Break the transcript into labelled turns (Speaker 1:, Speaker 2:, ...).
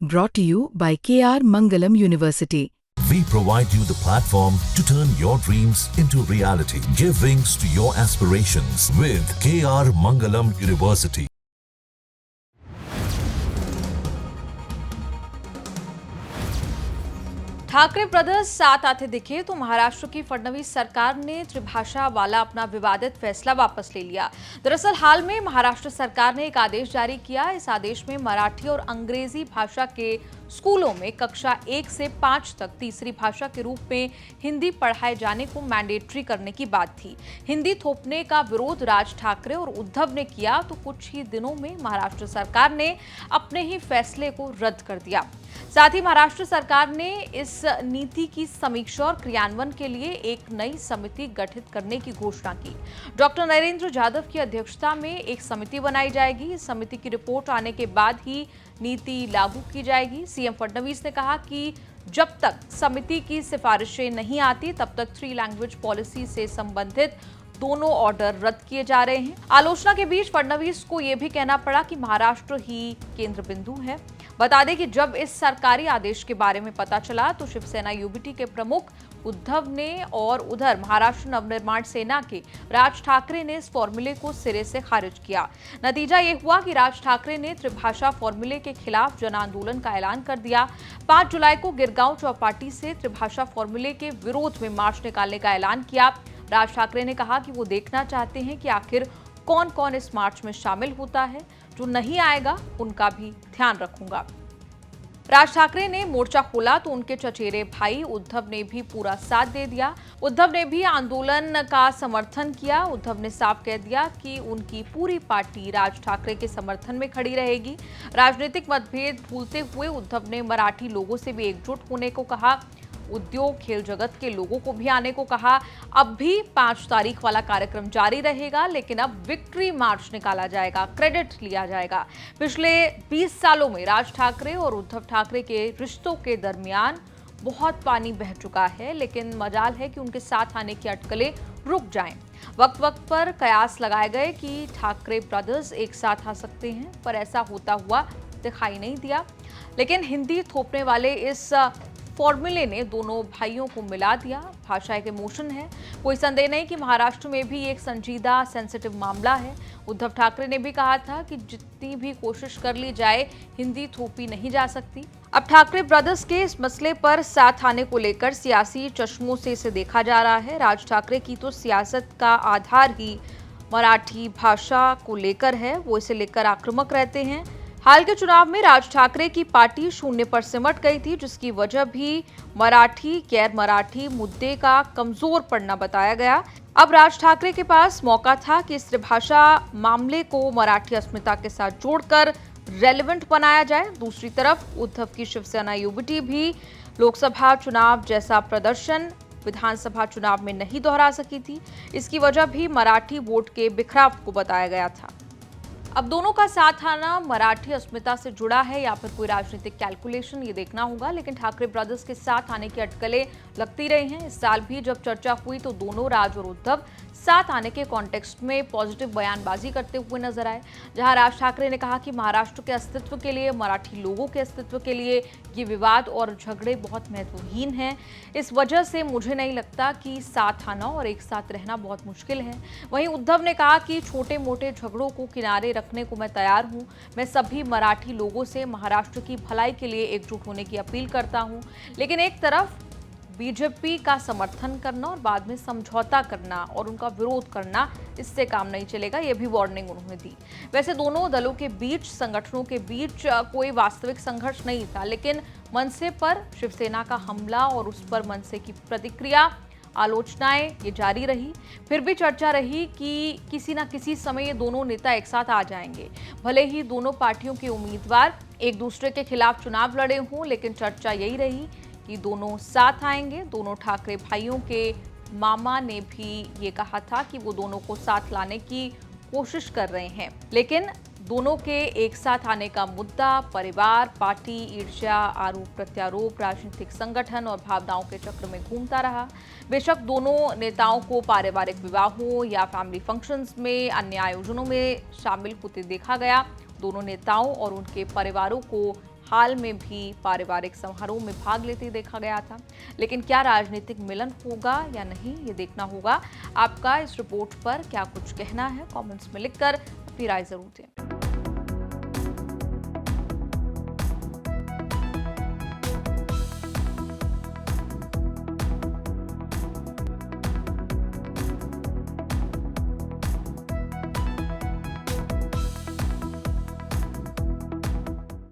Speaker 1: Brought to you by KR Mangalam University.
Speaker 2: We provide you the platform to turn your dreams into reality. Give wings to your aspirations with KR Mangalam University.
Speaker 3: Thackeray brothers साथ आते दिखे तो महाराष्ट्र की फडणवीस सरकार ने त्रिभाषा वाला अपना विवादित फैसला वापस ले लिया। दरअसल हाल में महाराष्ट्र सरकार ने एक आदेश जारी किया। इस आदेश में मराठी और अंग्रेजी भाषा के स्कूलों में कक्षा 1 से 5 तक तीसरी भाषा के रूप में हिंदी पढ़ाए जाने को मैंडेटरी करने की बात थी। हिंदी थोपने का विरोध राज ठाकरे और उद्धव ने किया तो कुछ ही दिनों में महाराष्ट्र सरकार ने अपने ही फैसले को रद्द कर दिया। साथ ही महाराष्ट्र सरकार ने इस नीति की समीक्षा और क्रियान्वयन के लिए एक नई समिति गठित करने की घोषणा की। डॉक्टर नरेंद्र जाधव की अध्यक्षता में एक समिति बनाई जाएगी। इस समिति की रिपोर्ट आने के बाद ही नीति लागू की जाएगी। सीएम फडणवीस ने कहा कि जब तक समिति की सिफारिशें नहीं आती तब तक 3 लैंग्वेज पॉलिसी से संबंधित दोनों ऑर्डर रद्द किए जा रहे हैं। आलोचना के बीच फडणवीस को यह भी कहना पड़ा कि महाराष्ट्र ही केंद्र बिंदु है। बता दें कि जब इस सरकारी आदेश के बारे में पता चला तो शिवसेना यूबीटी के प्रमुख उद्धव ने और उधर महाराष्ट्र नवनिर्माण सेना के राज ठाकरे ने इस फॉर्मूले को सिरे से खारिज किया। नतीजा ये हुआ कि राज ठाकरे ने त्रिभाषा फॉर्मूले के खिलाफ जन आंदोलन का ऐलान कर दिया। 5 जुलाई को गिरगांव चौपाटी से त्रिभाषा फॉर्मूले के विरोध में मार्च निकालने का ऐलान किया। राज ठाकरे ने कहा कि वो देखना चाहते हैं कि आखिर कौन कौन इस मार्च में शामिल होता है। जो नहीं आएगा उनका भी ध्यान रखूंगा। राज ठाकरे ने मोर्चा खोला तो उनके चचेरे भाई उद्धव ने भी पूरा साथ दे दिया। उद्धव ने भी आंदोलन का समर्थन किया। उद्धव ने साफ कह दिया कि उनकी पूरी पार्टी राज ठाकरे के समर्थन में खड़ी रहेगी। राजनीतिक मतभेद भूलते हुए उद्धव ने मराठी लोगों से भी एकजुट होने को कहा। उद्योग खेल जगत के लोगों को भी आने को कहा। अब भी 5 तारीख वाला कार्यक्रम जारी रहेगा, लेकिन अब विक्ट्री मार्च निकाला जाएगा, क्रेडिट लिया जाएगा। पिछले 20 सालों में राज ठाकरे और उद्धव ठाकरे के रिश्तों के दरमियान बहुत पानी बह चुका है, लेकिन मजाल है कि उनके साथ आने की अटकलें रुक जाएं। वक्त वक्त पर कयास लगाए गए कि ठाकरे ब्रदर्स एक साथ आ सकते हैं, पर ऐसा होता हुआ दिखाई नहीं दिया। लेकिन हिंदी थोपने वाले इस फॉर्मूले ने दोनों भाइयों को मिला दिया। भाषा एक इमोशन है, कोई संदेह नहीं कि महाराष्ट्र में भी एक संजीदा सेंसिटिव मामला है। उद्धव ठाकरे ने भी कहा था कि जितनी भी कोशिश कर ली जाए हिंदी थोपी नहीं जा सकती। अब ठाकरे ब्रदर्स के इस मसले पर साथ आने को लेकर सियासी चश्मों से इसे देखा जा रहा है। राज ठाकरे की तो सियासत का आधार ही मराठी भाषा को लेकर है, वो इसे लेकर आक्रामक रहते हैं। हाल के चुनाव में राज ठाकरे की पार्टी शून्य पर सिमट गई थी, जिसकी वजह भी मराठी गैर मराठी मुद्दे का कमजोर पड़ना बताया गया। अब राज ठाकरे के पास मौका था कि इस त्रिभाषा मामले को मराठी अस्मिता के साथ जोड़कर रेलेवेंट बनाया जाए। दूसरी तरफ उद्धव की शिवसेना यूबीटी भी लोकसभा चुनाव जैसा प्रदर्शन विधानसभा चुनाव में नहीं दोहरा सकी थी। इसकी वजह भी मराठी वोट के बिखराव को बताया गया था। अब दोनों का साथ आना मराठी अस्मिता से जुड़ा है या फिर कोई राजनीतिक कैलकुलेशन, ये देखना होगा। लेकिन ठाकरे ब्रदर्स के साथ आने की अटकलें लगती रही हैं। इस साल भी जब चर्चा हुई तो दोनों राज और उद्धव साथ आने के कॉन्टेक्स्ट में पॉजिटिव बयानबाजी करते हुए नजर आए। जहां राज ठाकरे ने कहा कि महाराष्ट्र के अस्तित्व के लिए, मराठी लोगों के अस्तित्व के लिए ये विवाद और झगड़े बहुत महत्वहीन हैं। इस वजह से मुझे नहीं लगता कि साथ आना और एक साथ रहना बहुत मुश्किल है। वहीं उद्धव ने कहा कि छोटे मोटे झगड़ों को किनारे रखने को मैं तैयार हूं। मैं सभी मराठी लोगों से महाराष्ट्र की भलाई के लिए एकजुट होने की अपील करता हूं। लेकिन एक तरफ बीजेपी का समर्थन करना और बाद में समझौता करना और उनका विरोध करना, इससे काम नहीं चलेगा, यह भी वार्निंग उन्होंने दी। वैसे दोनों दलों के बीच, संगठनों के बीच कोई वास्तविक संघर्ष नहीं था, लेकिन मनसे पर शिवसेना का हमला और उस पर मनसे की प्रतिक्रिया, आलोचनाएं ये जारी रही। फिर भी चर्चा रही कि किसी न किसी समय ये दोनों नेता एक साथ आ जाएंगे। भले ही दोनों पार्टियों के उम्मीदवार एक दूसरे के खिलाफ चुनाव लड़े हों, लेकिन चर्चा यही रही कि दोनों साथ आएंगे। दोनों ठाकरे भाइयों के मामा ने भी ये कहा था कि वो दोनों को साथ लाने की कोशिश कर रहे हैं, लेकिन दोनों के एक साथ आने का मुद्दा परिवार, पार्टी, ईर्ष्या, आरोप प्रत्यारोप, राजनीतिक संगठन और भावनाओं के चक्र में घूमता रहा। बेशक दोनों नेताओं को पारिवारिक विवाहों या फैमिली फंक्शंस में, अन्य आयोजनों में शामिल होते देखा गया। दोनों नेताओं और उनके परिवारों को हाल में भी पारिवारिक समारोह में भाग लेते देखा गया था। लेकिन क्या राजनीतिक मिलन होगा या नहीं, ये देखना होगा। आपका इस रिपोर्ट पर क्या कुछ कहना है, कमेंट्स में लिखकर अपनी राय जरूर दें।